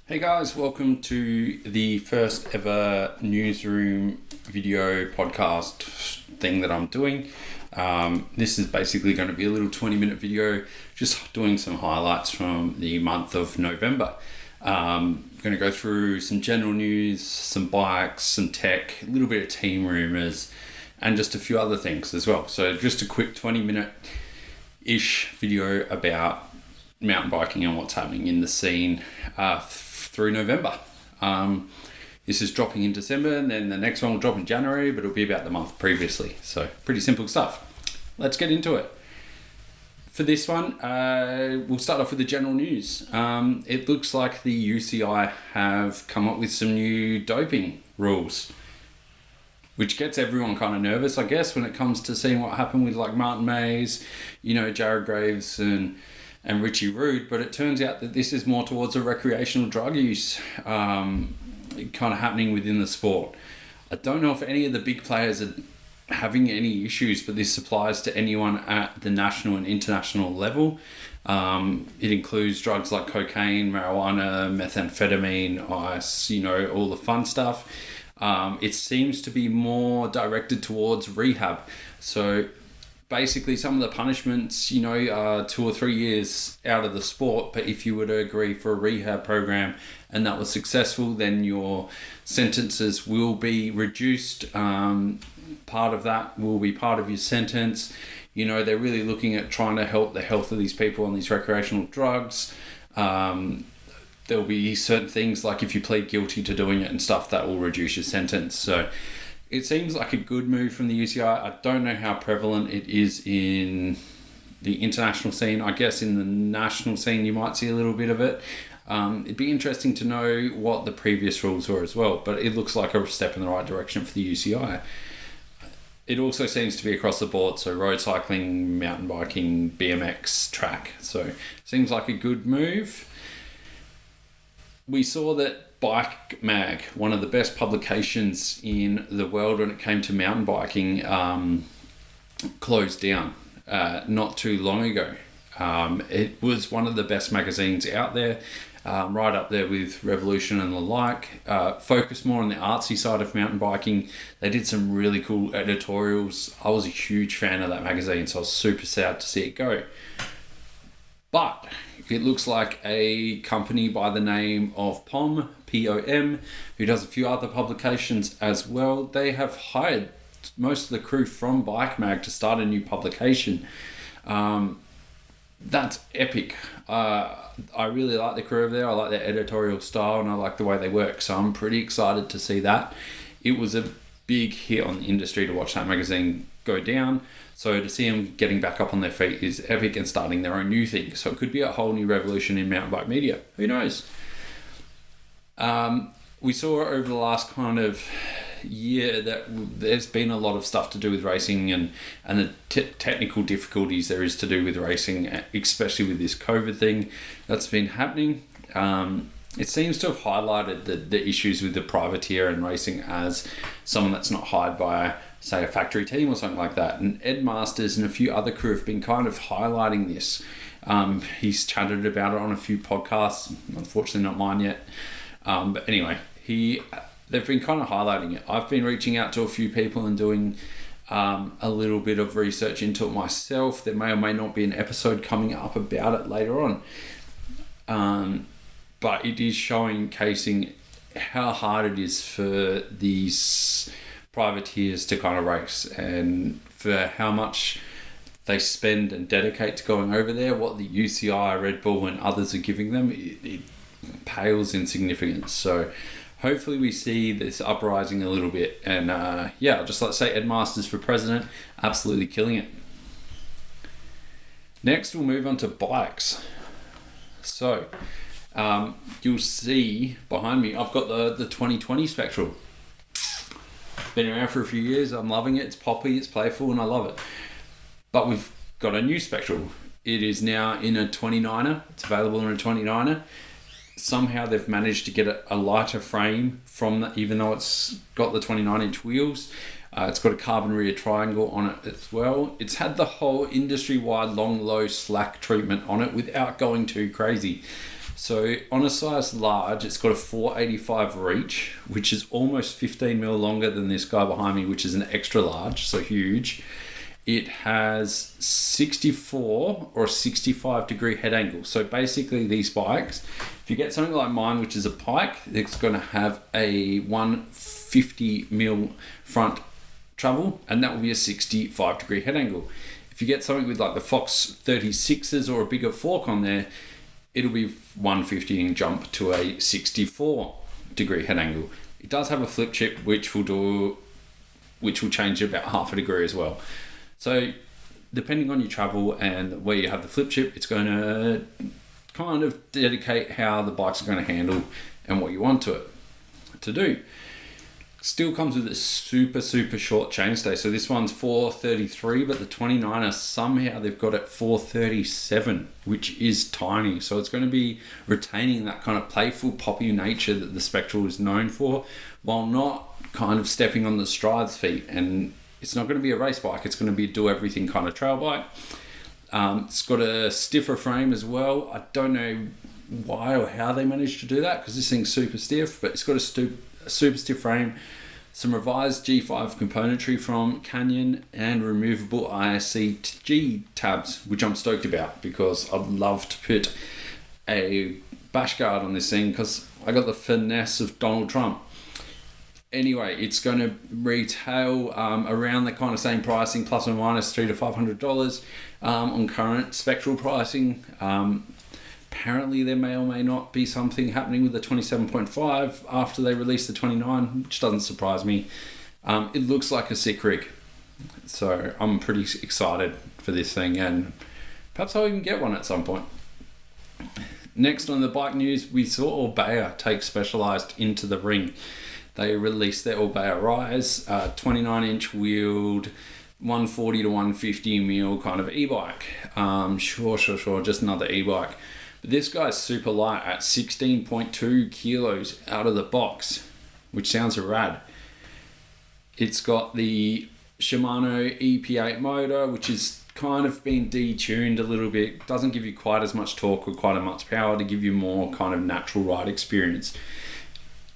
Hey guys, welcome to the first ever newsroom video podcast thing that I'm doing. This is basically going to be a little 20-minute video, just doing some highlights from the month of November. I'm going to go through some general news, some bikes, some tech, a little bit of team rumours, and just a few other things as well. So just a quick 20-minute-ish video about mountain biking and what's happening in the scene through November. This is dropping in December, and then the next one will drop in January, but it'll be about the month previously. So pretty simple stuff. Let's get into it. For this one, we'll start off with the general news. It looks like the UCI have come up with some new doping rules, which gets everyone kind of nervous, I guess, when it comes to seeing what happened with like Martin Mays, Jared Graves and Richie Rude. But it turns out that this is more towards a recreational drug use kind of happening within the sport. I don't know if any of the big players are having any issues, but this applies to anyone at the national and international level. It includes drugs like cocaine, marijuana, methamphetamine, ice, all the fun stuff. It seems to be more directed towards rehab. So basically some of the punishments, are 2 or 3 years out of the sport, but if you were to agree for a rehab program and that was successful, then your sentences will be reduced. Part of that will be part of your sentence. They're really looking at trying to help the health of these people on these recreational drugs. There'll be certain things like if you plead guilty to doing it and stuff, that will reduce your sentence. So it seems like a good move from the UCI. I don't know how prevalent it is in the international scene. I guess in the national scene you might see a little bit of it. It'd be interesting to know what the previous rules were as well, but it looks like a step in the right direction for the UCI. It also seems to be across the board, so road cycling, mountain biking, BMX, track. So seems like a good move. We saw that Bike Mag, one of the best publications in the world when it came to mountain biking, closed down not too long ago. It was one of the best magazines out there, right up there with Revolution and the like. Focused more on the artsy side of mountain biking. They did some really cool editorials. I was a huge fan of that magazine, so I was super sad to see it go. But it looks like a company by the name of POM, P-O-M, who does a few other publications as well. They have hired most of the crew from Bike Mag to start a new publication. That's epic. I really like the crew over there. I like their editorial style and I like the way they work. So I'm pretty excited to see that. It was a big hit on the industry to watch that magazine go down. So to see them getting back up on their feet is epic and starting their own new thing. So it could be a whole new revolution in mountain bike media. Who knows? We saw over the last kind of year that there's been a lot of stuff to do with racing and the technical difficulties there is to do with racing, especially with this COVID thing that's been happening. It seems to have highlighted the issues with the privateer and racing as someone that's not hired by, say, a factory team or something like that. And Ed Masters and a few other crew have been kind of highlighting this. He's chatted about it on a few podcasts, unfortunately not mine yet. But anyway, they've been kind of highlighting it. I've been reaching out to a few people and doing a little bit of research into it myself. There may or may not be an episode coming up about it later on. But it is showcasing how hard it is for these privateers to kind of race and for how much they spend and dedicate to going over there. What the UCI, Red Bull and others are giving them, it pales in significance. So hopefully we see this uprising a little bit. And I'd just like to say Ed Masters for president, absolutely killing it. Next we'll move on to bikes. So you'll see behind me, I've got the 2020 Spectral. Been around for a few years. I'm loving it. It's poppy, it's playful, and I love it. But we've got a new Spectral. It is now in a 29er. It's available in a 29er. Somehow they've managed to get a lighter frame from that, even though it's got the 29-inch wheels. It's got a carbon rear triangle on it as well. It's had the whole industry-wide long, low, slack treatment on it without going too crazy. So on a size large, it's got a 485 reach, which is almost 15 mil longer than this guy behind me, which is an extra large, so huge. It has 64 or 65 degree head angle. So basically these bikes, if you get something like mine, which is a Pike, it's going to have a 150 mil front travel, and that will be a 65 degree head angle. If you get something with like the Fox 36s or a bigger fork on there, it'll be 150 and jump to a 64 degree head angle. It does have a flip chip, which will change it about half a degree as well. So depending on your travel and where you have the flip chip, it's going to kind of dedicate how the bike's going to handle and what you want it to do. Still comes with a super short chainstay. So this one's 433, but the 29er, somehow they've got it 437, which is tiny. So it's going to be retaining that kind of playful, poppy nature that the Spectral is known for, while not kind of stepping on the strides feet. And it's not going to be a race bike. It's going to be a do everything kind of trail bike. It's got a stiffer frame as well. I don't know why or how they managed to do that, because this thing's super stiff, but it's got a super stiff frame, some revised G5 componentry from Canyon, and removable ISCG tabs, which I'm stoked about because I'd love to put a bash guard on this thing because I got the finesse of Donald Trump. Anyway, it's going to retail around the kind of same pricing, plus or minus $300 to $500 on current Spectral pricing. Apparently there may or may not be something happening with the 27.5 after they release the 29, which doesn't surprise me. It looks like a sick rig, so I'm pretty excited for this thing, and perhaps I'll even get one at some point. Next on the bike news, we saw Orbea take Specialized into the ring. They released their Orbea Rise, 29-inch wheeled, 140 to 150 mil kind of e-bike. Sure, just another e-bike. But this guy's super light at 16.2 kilos out of the box, which sounds rad. It's got the Shimano EP8 motor, which is kind of been detuned a little bit. Doesn't give you quite as much torque or quite as much power to give you more kind of natural ride experience.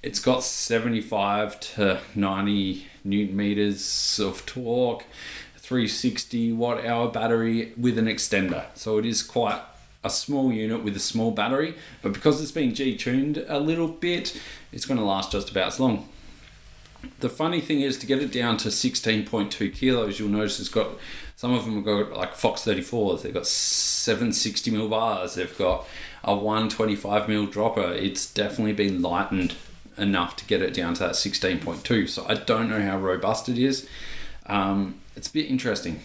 It's got 75 to 90 newton meters of torque, 360 watt hour battery with an extender. So it is quite a small unit with a small battery, but because it's been G-tuned a little bit, it's going to last just about as long. The funny thing is, to get it down to 16.2 kilos, you'll notice it's got, some of them have got like Fox 34s, they've got 760 mil bars, they've got a 125 mil dropper. It's definitely been lightened enough to get it down to that 16.2. So I don't know how robust it is. It's a bit interesting.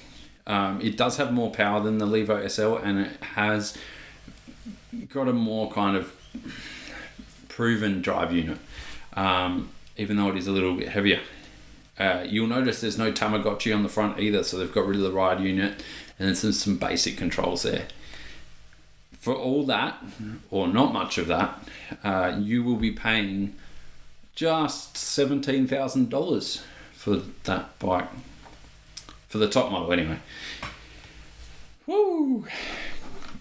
It does have more power than the Levo SL, and it has got a more kind of proven drive unit, even though it is a little bit heavier. You'll notice there's no Tamagotchi on the front either, so they've got rid of the ride unit, and there's some basic controls there. For all that, or not much of that, you will be paying just $17,000 for that bike. For the top model anyway. Woo!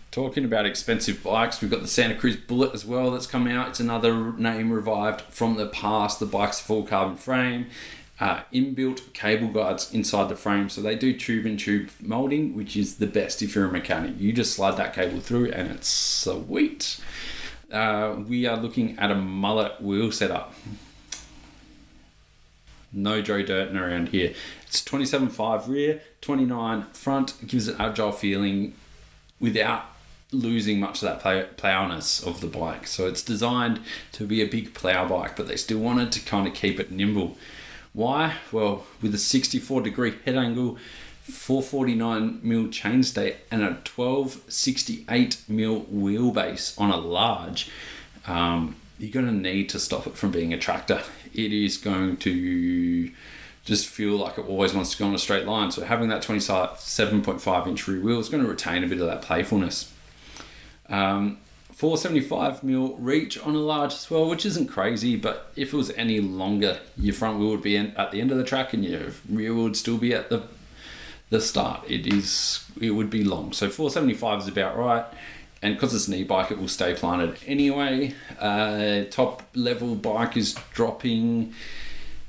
Talking about expensive bikes, we've got the Santa Cruz Bullit as well that's come out. It's another name revived from the past. The bike's full carbon frame, inbuilt cable guards inside the frame. So they do tube-in-tube molding, which is the best if you're a mechanic. You just slide that cable through and it's sweet. We are looking at a mullet wheel setup. No Joe Dirtin around here. It's 27.5 rear, 29 front. It gives an agile feeling without losing much of that plowness of the bike. So it's designed to be a big plow bike, but they still wanted to kind of keep it nimble. Why? Well, with a 64 degree head angle, 449 mil chainstay, and a 1268 mil wheelbase on a large, you're going to need to stop it from being a tractor. It is going to just feel like it always wants to go on a straight line. So having that 27.5 inch rear wheel is going to retain a bit of that playfulness. 475 mil reach on a large as well, which isn't crazy, but if it was any longer, your front wheel would be at the end of the track and your rear wheel would still be at the start. It would be long. So 475 is about right. and because it's an e-bike, it will stay planted anyway. Top level bike is dropping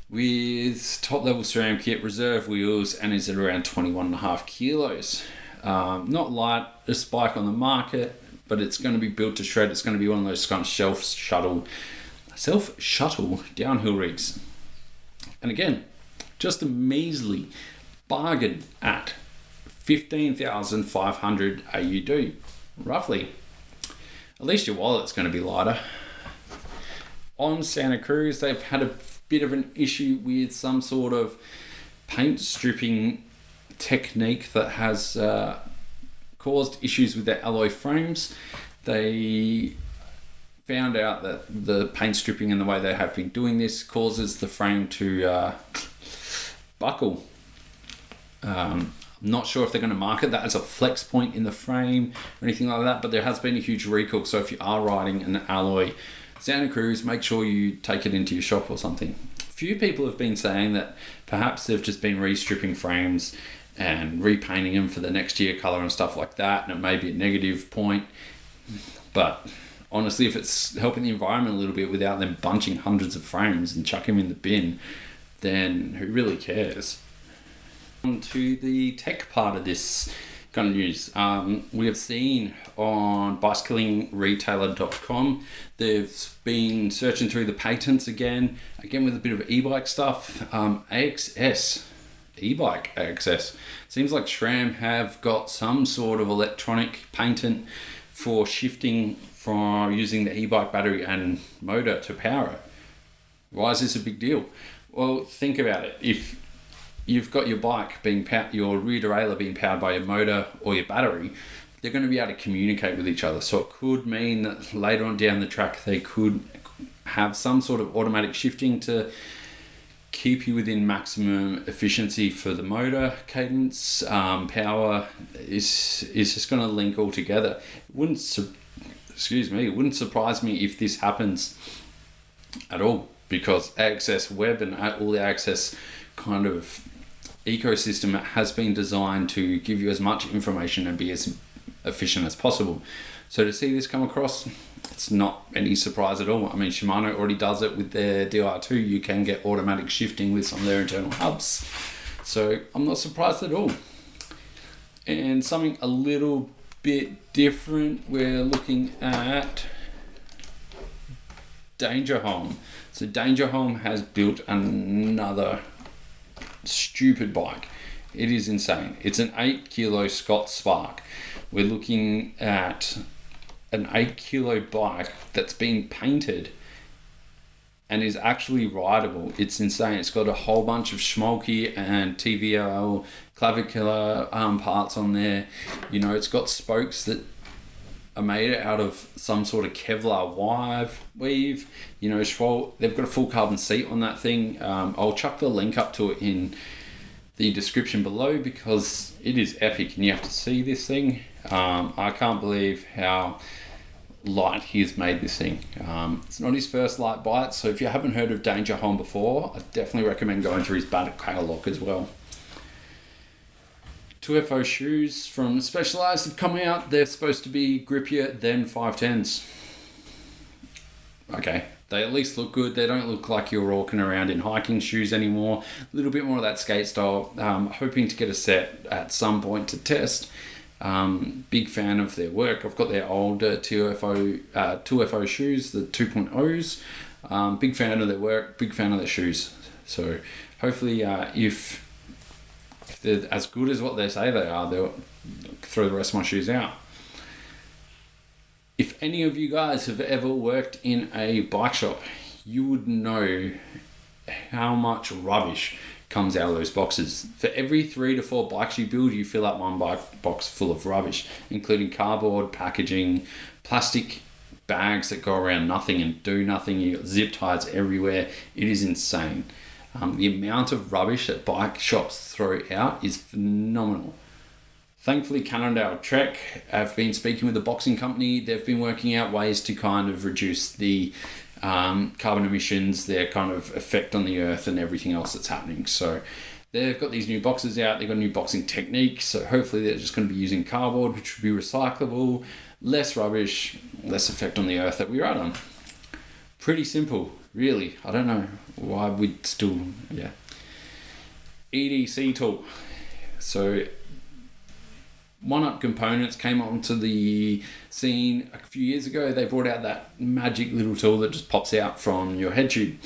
with top level SRAM kit, reserve wheels, and is at around 21.5 kilos. Not lightest bike on the market, but it's going to be built to shred. It's going to be one of those kind of self-shuttle downhill rigs. And again, just a measly bargain at 15,500 AUD, roughly. At least your wallet's going to be lighter. On Santa Cruz, they've had a bit of an issue with some sort of paint stripping technique that has caused issues with their alloy frames. They found out that the paint stripping and the way they have been doing this causes the frame to buckle. Not sure if they're going to market that as a flex point in the frame or anything like that, but there has been a huge recall. So if you are riding an alloy Santa Cruz, make sure you take it into your shop or something. A few people have been saying that perhaps they've just been restripping frames and repainting them for the next year color and stuff like that, and it may be a negative point. But honestly, if it's helping the environment a little bit without them bunching hundreds of frames and chucking them in the bin, then who really cares? On to the tech part of this kind of news. We have seen on bicyclingretailer.com, they've been searching through the patents again with a bit of e-bike stuff. AXS, e-bike AXS. Seems like SRAM have got some sort of electronic patent for shifting from using the e-bike battery and motor to power it. Why is this a big deal? Well, think about it. If you've got your bike being your rear derailleur being powered by your motor or your battery, they're going to be able to communicate with each other. So it could mean that later on down the track, they could have some sort of automatic shifting to keep you within maximum efficiency for the motor cadence. Power is just going to link all together. It wouldn't surprise me if this happens at all, because AXS Web and all the AXS kind of ecosystem has been designed to give you as much information and be as efficient as possible. So to see this come across, it's not any surprise at all. I mean, Shimano already does it with their DR2. You can get automatic shifting with some of their internal hubs. So I'm not surprised at all. And something a little bit different, we're looking at Danger Home. So Danger Home has built another stupid bike. It is insane. It's an 8 kilo Scott Spark. We're looking at an 8 kilo bike that's been painted and is actually rideable. It's insane. It's got a whole bunch of Schmolke and TVL clavicular parts on there. You know, it's got spokes that are made out of some sort of Kevlar weave. You know, they've got a full carbon seat on that thing. I'll chuck the link up to it in the description below because it is epic and you have to see this thing. I can't believe how light he has made this thing. It's not his first light bite, so if you haven't heard of Danger Home before, I definitely recommend going through his back catalogue as well. 2FO shoes from Specialized have come out. They're supposed to be grippier than 510s. Okay, they at least look good. They don't look like you're walking around in hiking shoes anymore. A little bit more of that skate style. Hoping to get a set at some point to test. Big fan of their work. I've got their old 2FO shoes, the 2.0s. Big fan of their work, big fan of their shoes. So hopefully if they're as good as what they say they are, they'll throw the rest of my shoes out. If any of you guys have ever worked in a bike shop, you would know how much rubbish comes out of those boxes. For every 3 to 4 bikes you build, you fill up one bike box full of rubbish, including cardboard, packaging, plastic bags that go around nothing and do nothing. You got zip ties everywhere. It is insane. The amount of rubbish that bike shops throw out is phenomenal. Thankfully, Cannondale Trek have been speaking with the boxing company. They've been working out ways to kind of reduce the carbon emissions, their kind of effect on the earth and everything else that's happening. So they've got these new boxes out. They've got a new boxing technique. So hopefully they're just going to be using cardboard, which would be recyclable. less rubbish, less effect on the earth that we ride on. Pretty simple, really. I don't know why we'd still, EDC tool. So One-Up Components came onto the scene a few years ago. They brought out that magic little tool that just pops out from your head tube,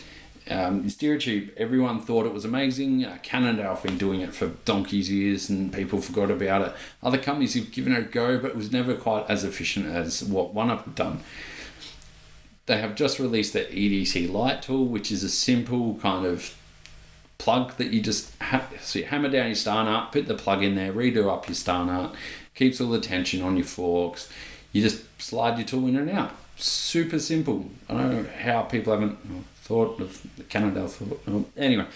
your steer tube. Everyone thought it was amazing. Cannondale have been doing it for donkey's years and people forgot about it. Other companies have given it a go, but it was never quite as efficient as what One-Up have done. They have just released their EDC Lite tool, which is a simple kind of plug that you just so you hammer down your star nut, put the plug in there, redo up your star nut, keeps all the tension on your forks. You just slide your tool in and out. Super simple. I don't know how people haven't thought of the Cannondale thought. Anyway,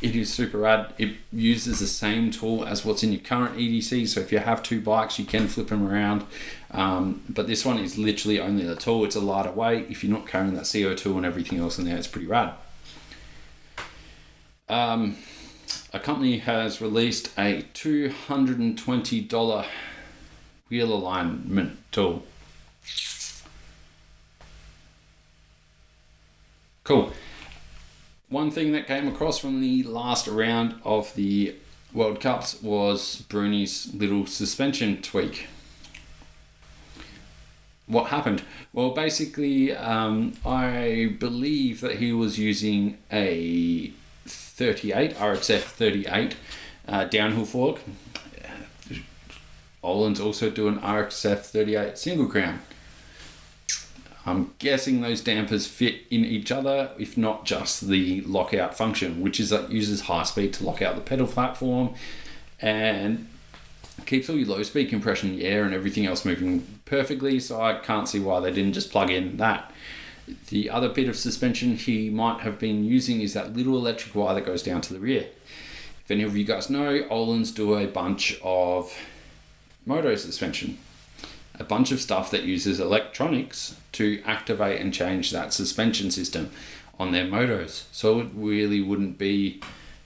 it is super rad. It uses the same tool as what's in your current EDC. So if you have two bikes, you can flip them around. But this one is literally only the tool. It's a lighter weight. If you're not carrying that CO2 and everything else in there, it's pretty rad. A company has released a $220 wheel alignment tool. Cool. One thing that came across from the last round of the World Cups was Bruni's little suspension tweak. What happened? Well, basically, I believe that he was using a 38, RXF 38 downhill fork. Öhlins also do an RXF 38 single crown. I'm guessing those dampers fit in each other, if not just the lockout function, which is that uses high speed to lock out the pedal platform and keeps all your low speed compression in the air and everything else moving perfectly. So I can't see why they didn't just plug in that. The other bit of suspension he might have been using is that little electric wire that goes down to the rear. If any of you guys know, Öhlins do a bunch of moto suspension. A bunch of stuff that uses electronics to activate and change that suspension system on their motos. So it really wouldn't be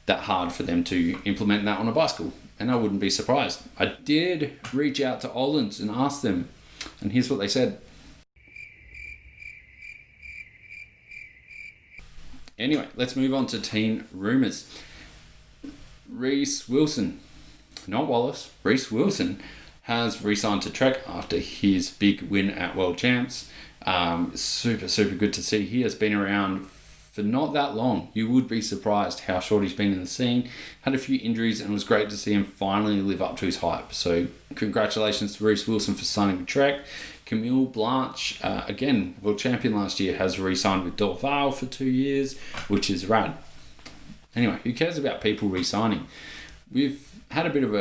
that hard for them to implement that on a bicycle. And I wouldn't be surprised. I did reach out to Öhlins and ask them, and here's what they said. Anyway, let's move on to team rumours. Reece Wilson, not Wallace, Reece Wilson has re-signed to Trek after his big win at World Champs. Super good to see. He has been around for not that long. You would be surprised how short he's been in the scene. Had a few injuries and it was great to see him finally live up to his hype. So congratulations to Reece Wilson for signing with Trek. Camille Blanche, again, world champion last year, has re-signed with Dorval for 2 years, which is rad. Anyway, who cares about people re-signing? We've had a bit of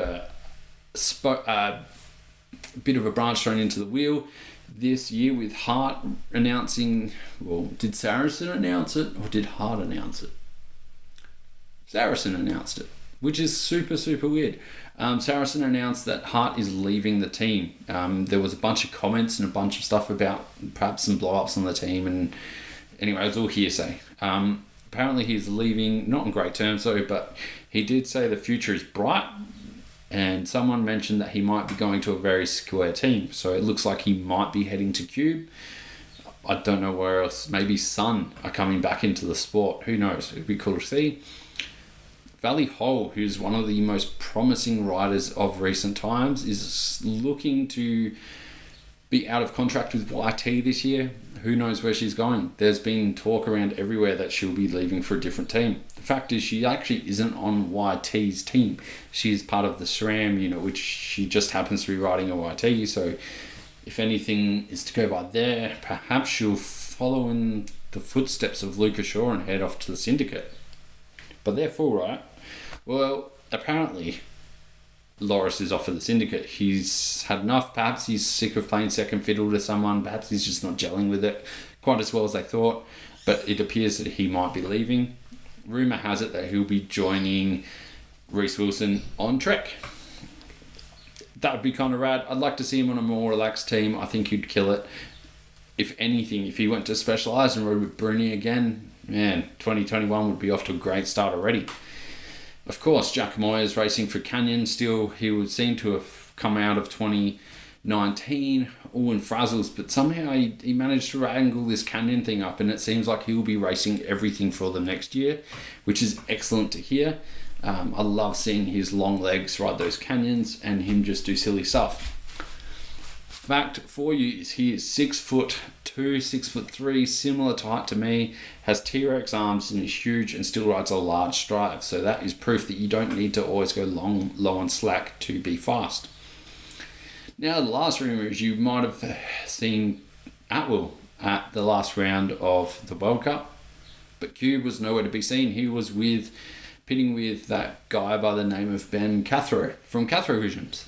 a branch thrown into the wheel this year with Hart announcing, well, did Saracen announce it or did Hart announce it? Saracen announced it, which is super weird. Saracen announced that Hart is leaving the team. There was a bunch of comments and a bunch of stuff about perhaps some blow-ups on the team, and anyway, it was all hearsay. Apparently he's leaving, not on great terms though, but he did say the future is bright, and someone mentioned that he might be going to a very square team, so it looks like he might be heading to Cube. I don't know where else. Maybe Sun are coming back into the sport. Who knows? It'd be cool to see. Valley Hole, who's one of the most promising riders of recent times, is looking to be out of contract with YT this year. Who knows where she's going? There's been talk around everywhere that she'll be leaving for a different team. The fact is she actually isn't on YT's team. She's part of the SRAM unit, which she just happens to be riding a YT. So if anything is to go by there, perhaps she'll follow in the footsteps of Luca Shaw and head off to the Syndicate. But they're full, right? Well, apparently Loris is off of the Syndicate. He's had enough. Perhaps he's sick of playing second fiddle to someone. Perhaps he's just not gelling with it quite as well as they thought. But it appears that he might be leaving. Rumour has it that he'll be joining Reece Wilson on Trek. That would be kind of rad. I'd like to see him on a more relaxed team. I think he'd kill it. If anything, if he went to Specialized and rode with Bruni again, man, 2021 would be off to a great start already. Of course, Jack Moyer's racing for Canyon still. He would seem to have come out of 2019 all in frazzles, but somehow he managed to wrangle this Canyon thing up, and it seems like he will be racing everything for them next year, which is excellent to hear. I love seeing his long legs ride those canyons and him just do silly stuff. Fact for you is he is 6'2", 6'3", similar to height to me, has T-Rex arms and is huge and still rides a large strive. So that is proof that you don't need to always go long, low and slack to be fast. Now the last rumour is you might have seen Atwill at the last round of the World Cup, but Cube was nowhere to be seen. He was pitting with that guy by the name of Ben Cathro from Cathro Visions.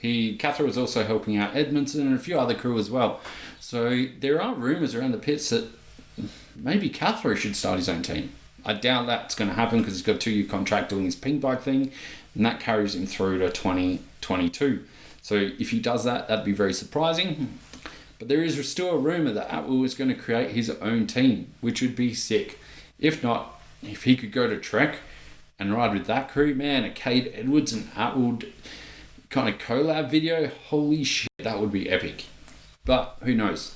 Cathro was also helping out Edmondson and a few other crew as well. So there are rumours around the pits that maybe Cathro should start his own team. I doubt that's going to happen because he's got a 2-year contract doing his pink bike thing, and that carries him through to 2022. So if he does that, that'd be very surprising. But there is still a rumour that Atwill is going to create his own team, which would be sick. If not, if he could go to Trek and ride with that crew, man, a Cade Edwards and Atwill kind of collab video, holy shit, that would be epic. But who knows?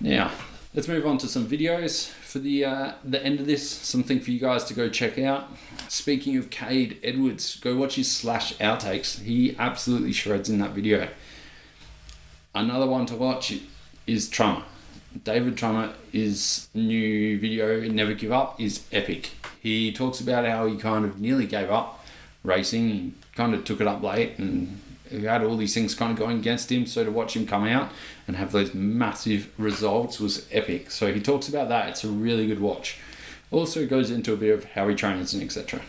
Now, let's move on to some videos for the end of this. Something for you guys to go check out. Speaking of Cade Edwards, go watch his Slash outtakes. He absolutely shreds in that video. Another one to watch is Trummer. David Trummer, his new video, Never Give Up, is epic. He talks about how he kind of nearly gave up racing. He kind of took it up late and he had all these things kind of going against him. So to watch him come out and have those massive results was epic. So he talks about that. It's a really good watch. Also goes into a bit of how he trains and etc.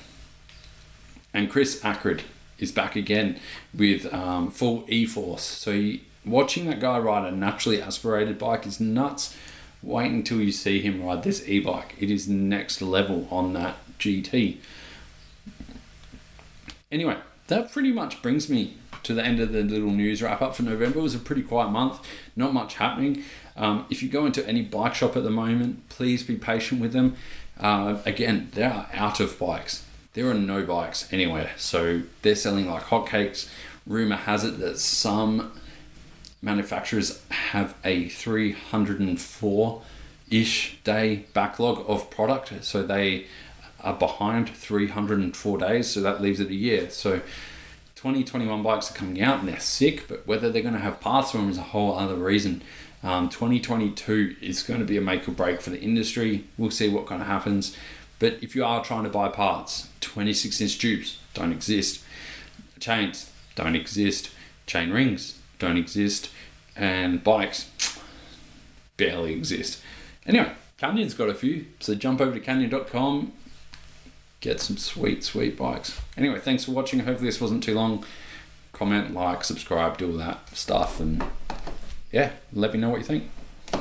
And Chris Ackred is back again with full E-Force. So watching that guy ride a naturally aspirated bike is nuts. Wait until you see him ride this e-bike. It is next level on that GT. Anyway, that pretty much brings me to the end of the little news wrap up for November. It was a pretty quiet month, not much happening. If you go into any bike shop at the moment, please be patient with them. Again, they are out of bikes. There are no bikes anywhere. So they're selling like hotcakes. Rumor has it that some manufacturers have a 304-ish day backlog of product. So they are behind 304 days. So that leaves it a year. So 2021 bikes are coming out and they're sick, but whether they're going to have parts for them is a whole other reason. 2022 is going to be a make or break for the industry. We'll see what kind of happens. But if you are trying to buy parts, 26-inch tubes don't exist. Chains don't exist. Chain rings don't exist. And bikes barely exist. Anyway, Canyon's got a few. So jump over to canyon.com. Get some sweet bikes. Anyway, thanks for watching. Hopefully this wasn't too long. Comment, like, subscribe, do all that stuff. And yeah, let me know what you think.